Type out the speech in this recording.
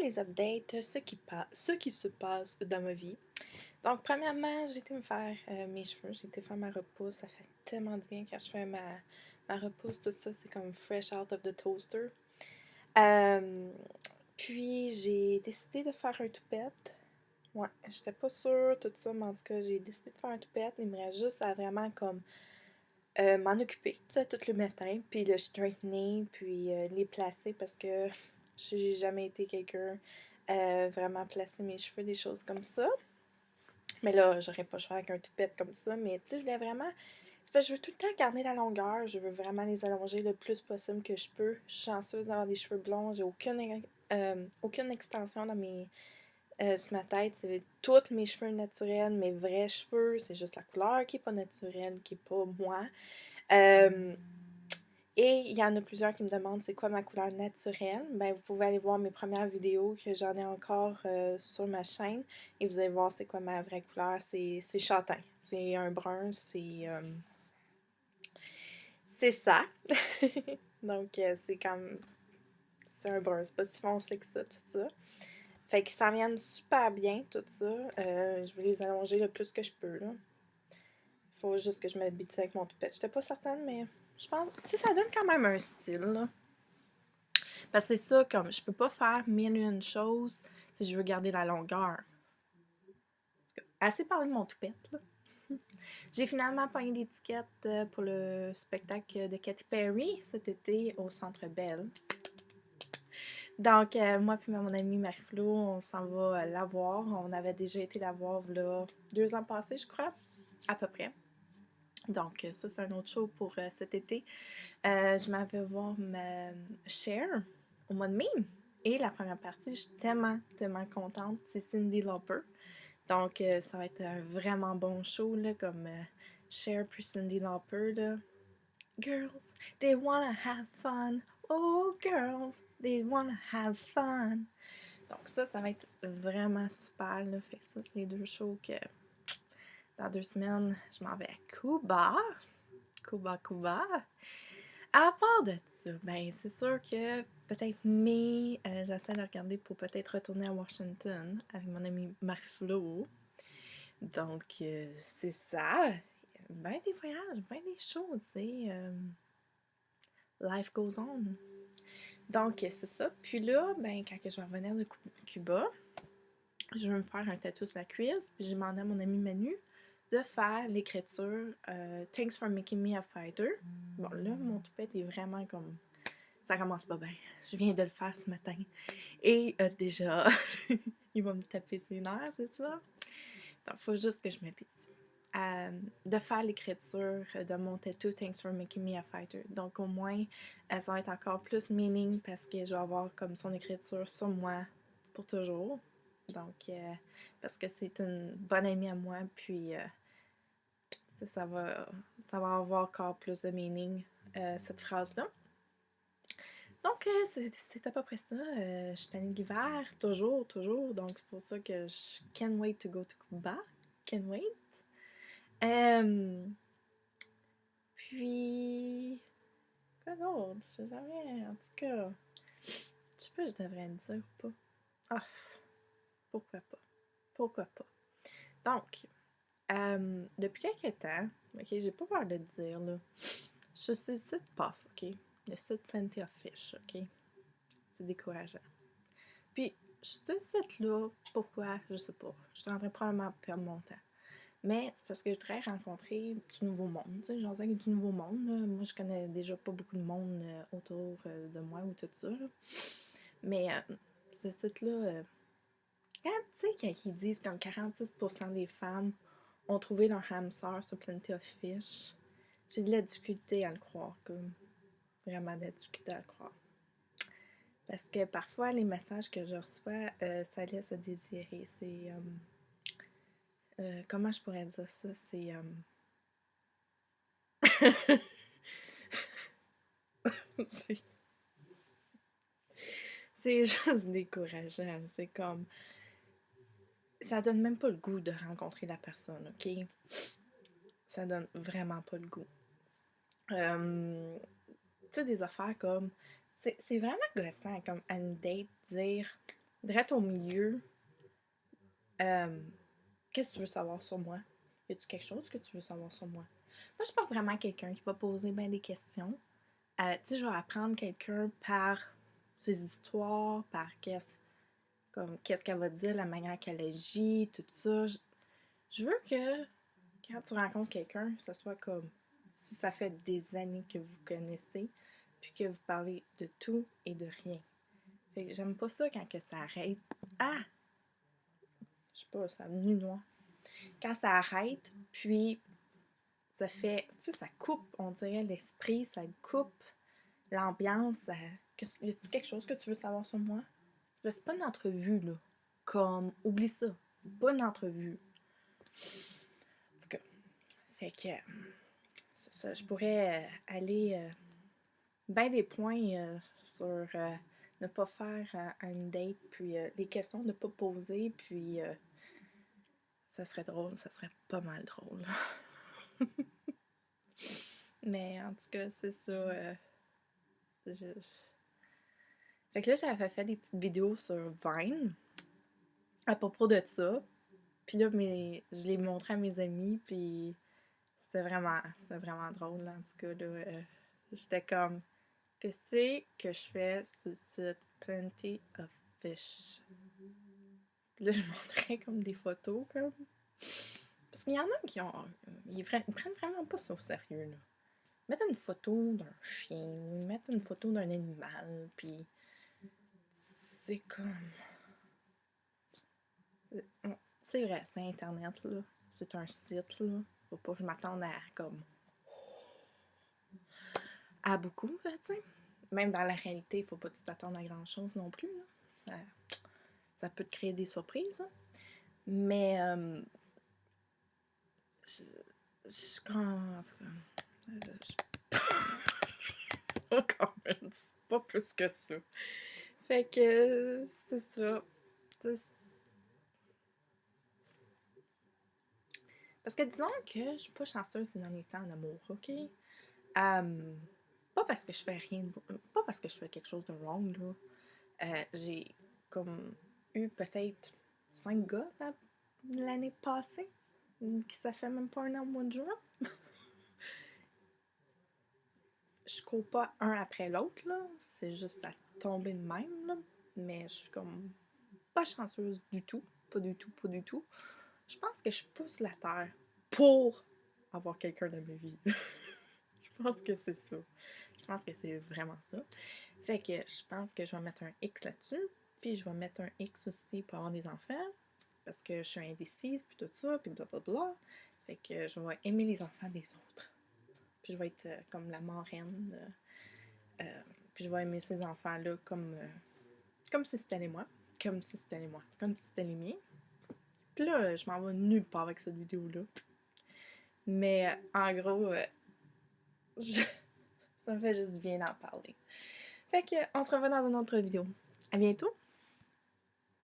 les updates, ce qui se passe dans ma vie. Donc, premièrement, j'ai été me faire mes cheveux, j'ai été faire ma repousse. Ça fait tellement de bien quand je fais ma repousse, tout ça, c'est comme fresh out of the toaster. Euh, Puis, j'ai décidé de faire un toupette. Ouais, j'étais pas sûre, tout ça, mais en tout cas, j'ai décidé de faire un toupette. Il me reste juste à vraiment comme m'en occuper, tu sais, tout le matin, puis le straightening, puis les placer parce que j'ai jamais été quelqu'un vraiment placer mes cheveux, des choses comme ça. Mais là, j'aurais pas le choix avec un toupette comme ça, mais tu sais, je voulais vraiment. C'est parce que je veux tout le temps garder la longueur, je veux vraiment les allonger le plus possible que je peux. Je suis chanceuse d'avoir des cheveux blonds, j'ai aucune extension sur ma tête. C'est tous mes cheveux naturels, mes vrais cheveux, c'est juste la couleur qui est pas naturelle, qui est pas moi. Euh, et il y en a plusieurs qui me demandent c'est quoi ma couleur naturelle. Ben, vous pouvez aller voir mes premières vidéos que j'en ai encore sur ma chaîne et vous allez voir c'est quoi ma vraie couleur. C'est châtain. C'est un brun, c'est ça. Donc c'est comme c'est un brun, c'est pas si foncé que ça, tout ça. Fait qu'ils s'en viennent super bien, tout ça. Je vais les allonger le plus que je peux, là. Faut juste que je m'habitue avec mon toupette. J'étais pas certaine, mais je pense. Tu sais, ça donne quand même un style, là. Parce que c'est ça, comme je peux pas faire mille et une choses si je veux garder la longueur. Assez parlé de mon toupette, là. J'ai finalement pogné l'étiquette pour le spectacle de Katy Perry cet été au Centre Bell. Donc, moi puis mon amie Marie-Flo, on s'en va la voir. On avait déjà été la voir là 2 ans passés, je crois, à peu près. Donc, ça, c'est un autre show pour cet été. Je m'en vais voir ma Cher au mois de mai. Et la première partie, je suis tellement, tellement contente. C'est Cyndi Lauper. Donc, ça va être un vraiment bon show, là, comme Cher puis Cyndi Lauper, là. Girls, they wanna have fun. Oh, girls, they wanna have fun. Donc, ça va être vraiment super, là. Fait que ça, c'est les 2 shows que dans 2 semaines, je m'en vais à Cuba. Cuba. À part de ça, ben c'est sûr que peut-être mai, j'essaie de regarder pour peut-être retourner à Washington avec mon ami Marie-Flo. Donc, c'est ça. Ben des voyages, ben des choses, tu sais. Life goes on. Donc, c'est ça. Puis là, ben quand je vais revenir de Cuba, je vais me faire un tatou sur la cuisse. Puis j'ai demandé à mon ami Manu de faire l'écriture Thanks for making me a fighter. Bon, là, mon toupette est vraiment comme ça commence pas bien. Je viens de le faire ce matin. Et déjà, il va me taper ses nerfs, c'est ça? Donc, il faut juste que je m'habitue. De faire l'écriture de mon tattoo Thanks for making me a fighter. Donc, au moins, ça va être encore plus meaning parce que je vais avoir comme son écriture sur moi pour toujours. Donc, parce que c'est une bonne amie à moi, puis ça va avoir encore plus de meaning, cette phrase-là. Donc, c'est à peu près ça. Je suis tannée de l'hiver, toujours, toujours. Donc, c'est pour ça que je can't wait to go to Cuba. Can't wait. Puis, quoi d'autre? Je sais jamais. En tout cas, je sais pas, je devrais le dire ou pas. Ah, pourquoi pas? Pourquoi pas? Donc, depuis quelques temps, ok, j'ai pas peur de le dire, là. Je suis sur le site PUF, ok? Le site Plenty of Fish, ok? C'est décourageant. Puis, je suis sur ce site-là, pourquoi? Je sais pas. Je suis en train de probablement perdre mon temps. Mais c'est parce que je voudrais rencontrer du nouveau monde. Tu sais, j'en sais du nouveau monde. Là. Moi, je connais déjà pas beaucoup de monde autour de moi ou tout ça. Là. Mais ce site-là, tu sais, quand ils disent comme 46% des femmes ont trouvé leur âme sœur sur Plenty of Fish, j'ai de la difficulté à le croire. Comme vraiment de la difficulté à le croire. Parce que parfois, les messages que je reçois, ça laisse à désirer. C'est. Comment je pourrais dire ça? C'est. c'est c'est juste décourageant. C'est comme. Ça donne même pas le goût de rencontrer la personne, ok? Ça donne vraiment pas le goût. Tu sais, des affaires comme. C'est vraiment gossant, comme à une date, dire direct au milieu, qu'est-ce que tu veux savoir sur moi? Y a-tu quelque chose que tu veux savoir sur moi? Moi, je suis pas vraiment quelqu'un qui va poser bien des questions. Tu sais, je vais apprendre quelqu'un par ses histoires, par qu'est-ce qu'elle va dire, la manière qu'elle agit, tout ça. Je veux que quand tu rencontres quelqu'un, ce soit comme si ça fait des années que vous connaissez, puis que vous parlez de tout et de rien. Fait que j'aime pas ça quand que ça arrête. Ah! Je sais pas, ça me noie. Quand ça arrête, puis ça fait, tu sais, ça coupe, on dirait, l'esprit, ça coupe l'ambiance. Y a-t-il quelque chose que tu veux savoir sur moi? C'est pas une entrevue, là. Comme, oublie ça. C'est pas une entrevue. En tout cas, fait que, c'est ça, je pourrais aller ben des points sur ne pas faire une date, puis les questions ne pas poser, puis ça serait drôle, ça serait pas mal drôle. Mais en tout cas, c'est ça. Fait que là, j'avais fait des petites vidéos sur Vine à propos de ça. Puis là, je l'ai montré à mes amis, puis c'était vraiment drôle, là, en tout cas, là. J'étais comme, qu'est-ce que je fais sur le site Plenty of Fish? Puis là, je montrais comme des photos, comme. Parce qu'il y en a qui ont. Ils prennent vraiment pas ça au sérieux, là. Mettre une photo d'un chien, mettre une photo d'un animal, puis. C'est comme. C'est vrai, c'est Internet, là. C'est un site, là. Faut pas que je m'attende à, comme. À beaucoup, là, tu sais. Même dans la réalité, faut pas que tu t'attendes à grand-chose non plus, là. Ça peut te créer des surprises, hein. Mais. Je commence. Quand même, c'est pas plus que ça. Fait que c'est ça. Parce que disons que je suis pas chanceuse ces derniers temps en amour, ok? Pas parce que je fais rien pas parce que je fais quelque chose de wrong, là. J'ai comme eu peut-être 5 gars l'année passée, qui ça fait même pas un an au mois de juin. Je cours pas un après l'autre, là. C'est juste à tomber de même, là. Mais je suis comme pas chanceuse du tout. Pas du tout, pas du tout. Je pense que je pousse la terre pour avoir quelqu'un dans ma vie. Je pense que c'est ça. Je pense que c'est vraiment ça. Fait que je pense que je vais mettre un X là-dessus. Puis je vais mettre un X aussi pour avoir des enfants. Parce que je suis indécise, puis tout ça, puis blablabla. Fait que je vais aimer les enfants des autres. Puis je vais être comme la marraine. Puis je vais aimer ces enfants-là comme si c'était les moi. Comme si c'était les moi. Comme si c'était les miens. Puis là, je m'en vais nulle part avec cette vidéo-là. Mais en gros, je- ça me fait juste bien d'en parler. Fait que, on se revoit dans une autre vidéo. À bientôt!